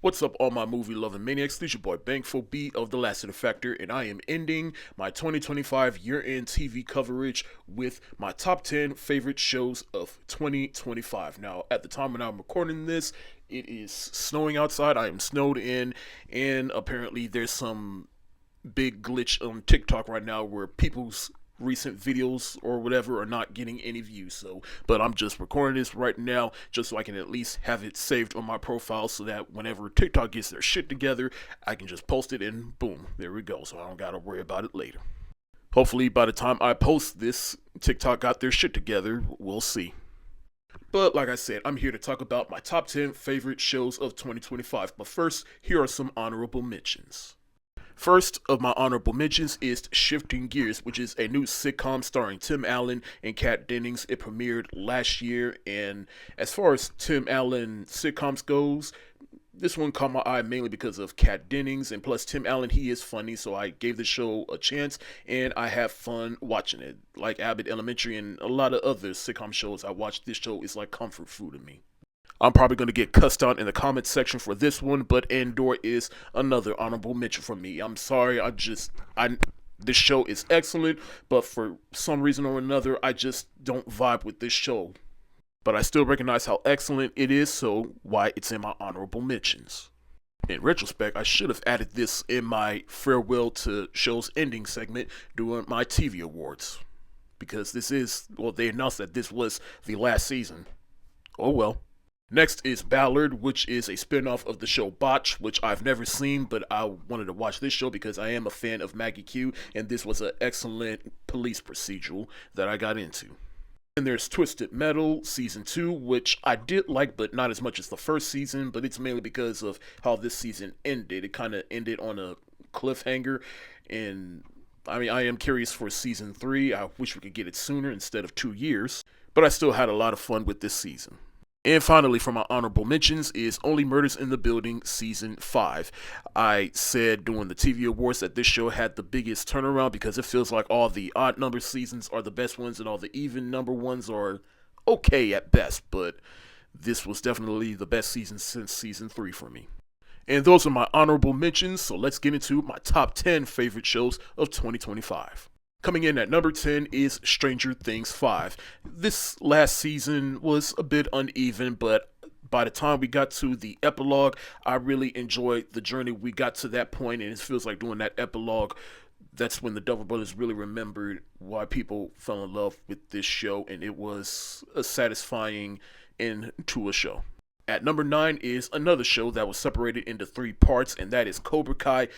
What's up, all my movie loving maniacs? This is your boy Bankful B of the Lassiter Factor, and I am ending my 2025 year end TV coverage with my top 10 favorite shows of 2025. Now, at the time when I'm recording this, it is snowing outside. I am snowed in, and apparently there's some big glitch on TikTok right now where people's recent videos or whatever are not getting any views. But I'm just recording this right now just so I can at least have it saved on my profile so that whenever TikTok gets their shit together, I can just post it and boom, there we go. So I don't gotta worry about it later. Hopefully by the time I post this, TikTok got their shit together. We'll see. But like I said, I'm here to talk about my top 10 favorite shows of 2025. But first, here are some honorable mentions. First of my honorable mentions is Shifting Gears, which is a new sitcom starring Tim Allen and Kat Dennings. It premiered last year, and as far as Tim Allen sitcoms goes, this one caught my eye mainly because of Kat Dennings, and plus Tim Allen, he is funny, so I gave the show a chance, and I have fun watching it. Like Abbott Elementary and a lot of other sitcom shows I watch, this show is like comfort food to me. I'm probably going to get cussed out in the comment section for this one, but Andor is another honorable mention for me. I'm sorry, this show is excellent, but for some reason or another, I just don't vibe with this show. But I still recognize how excellent it is, so why it's in my honorable mentions. In retrospect, I should have added this in my farewell to show's ending segment during my TV awards. Because they announced that this was the last season. Oh well. Next is Ballard, which is a spinoff of the show Botch, which I've never seen, but I wanted to watch this show because I am a fan of Maggie Q, and this was an excellent police procedural that I got into. And there's Twisted Metal Season 2, which I did like, but not as much as the first season, but it's mainly because of how this season ended. It kind of ended on a cliffhanger, and I am curious for Season 3. I wish we could get it sooner instead of 2 years, but I still had a lot of fun with this season. And finally, for my honorable mentions is Only Murders in the Building Season 5. I said during the TV Awards that this show had the biggest turnaround because it feels like all the odd number seasons are the best ones and all the even number ones are okay at best. But this was definitely the best season since Season 3 for me. And those are my honorable mentions, so let's get into my top 10 favorite shows of 2025. Coming in at number 10 is Stranger Things 5. This last season was a bit uneven, but by the time we got to the epilogue, I really enjoyed the journey. We got to that point, and it feels like doing that epilogue, that's when the Duffer Brothers really remembered why people fell in love with this show, and it was a satisfying end to a show. At number 9 is another show that was separated into 3 parts, and that is Cobra Kai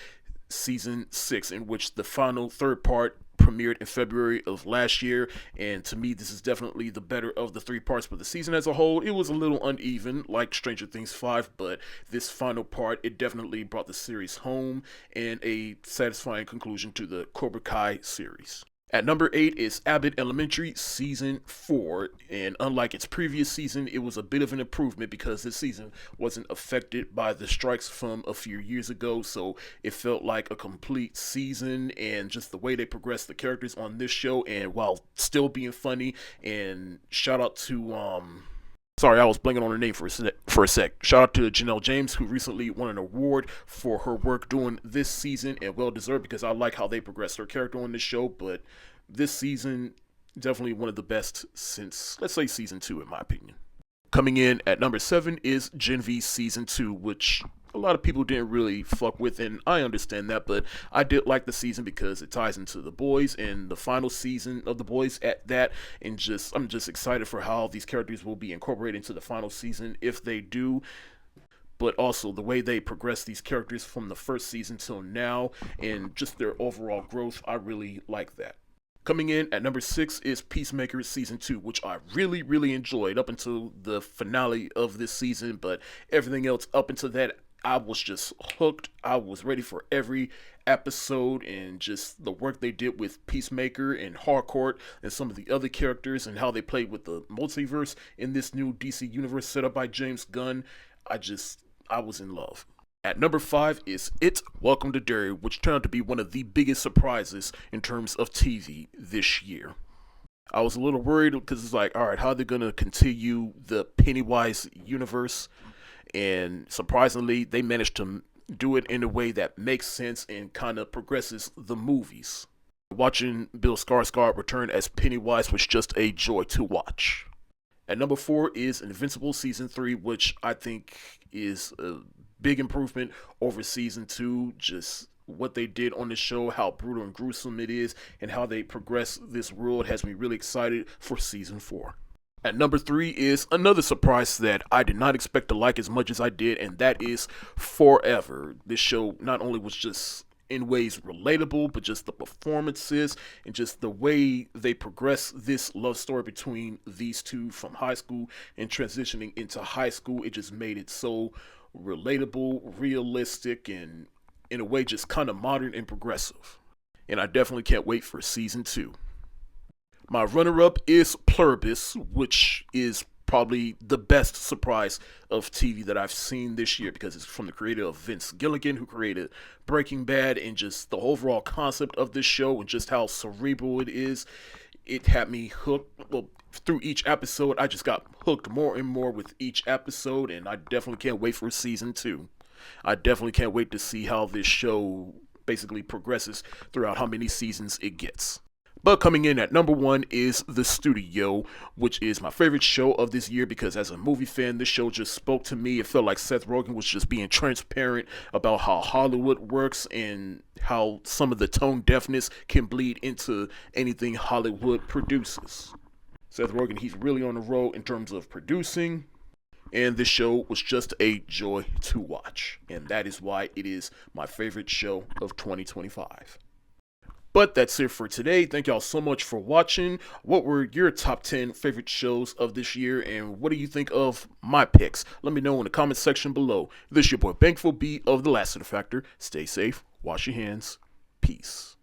Season 6, in which the final third part premiered in February of last year, and to me this is definitely the better of the 3 parts. But the season as a whole, it was a little uneven like Stranger Things 5, but this final part, it definitely brought the series home and a satisfying conclusion to the Cobra Kai series. At number 8 is Abbott Elementary Season 4, and unlike its previous season, it was a bit of an improvement because this season wasn't affected by the strikes from a few years ago, so it felt like a complete season, and just the way they progressed the characters on this show, and while still being funny, and shout out to, sorry, I was blanking on her name for a sec. Shout out to Janelle James, who recently won an award for her work during this season, and well deserved because I like how they progressed her character on this show. But this season, definitely one of the best since, let's say, season 2, in my opinion. Coming in at number 7 is Gen V Season 2, which a lot of people didn't really fuck with, and I understand that, but I did like the season because it ties into The Boys and the final season of The Boys at that, and I'm just excited for how these characters will be incorporated into the final season if they do. But also the way they progress these characters from the first season till now, and just their overall growth, I really like that. Coming in at number 6 is Peacemaker Season 2, which I really, really enjoyed up until the finale of this season, but everything else up until that, I was just hooked. I was ready for every episode, and just the work they did with Peacemaker and Harcourt and some of the other characters and how they played with the multiverse in this new DC universe set up by James Gunn. I was in love. At number 5 is It, Welcome to Derry, which turned out to be one of the biggest surprises in terms of TV this year. I was a little worried because it's like, all right, how are they going to continue the Pennywise universe? And surprisingly, they managed to do it in a way that makes sense and kind of progresses the movies. Watching Bill Skarsgård return as Pennywise was just a joy to watch. At number 4 is Invincible Season 3, which I think is a big improvement over Season 2. Just what they did on the show, how brutal and gruesome it is, and how they progress this world has me really excited for Season 4. At number 3 is another surprise that I did not expect to like as much as I did, and that is Forever. This show not only was just in ways relatable, but just the performances and just the way they progress this love story between these two from high school and transitioning into high school. It just made it so relatable, realistic, and in a way just kind of modern and progressive. And I definitely can't wait for season 2. My runner-up is Pluribus, which is probably the best surprise of TV that I've seen this year because it's from the creator of Vince Gilligan, who created Breaking Bad, and just the overall concept of this show and just how cerebral it is. It had me hooked. Well, through each episode, I just got hooked more and more with each episode, and I definitely can't wait for season 2. I definitely can't wait to see how this show basically progresses throughout how many seasons it gets. But coming in at number 1 is The Studio, which is my favorite show of this year because as a movie fan, this show just spoke to me. It felt like Seth Rogen was just being transparent about how Hollywood works and how some of the tone deafness can bleed into anything Hollywood produces. Seth Rogen, he's really on the road in terms of producing, and this show was just a joy to watch. And that is why it is my favorite show of 2025. But that's it for today. Thank y'all so much for watching. What were your top 10 favorite shows of this year, and what do you think of my picks? Let me know in the comment section below. This is your boy Bankful B of the Lassiter Factor. Stay safe, wash your hands, peace.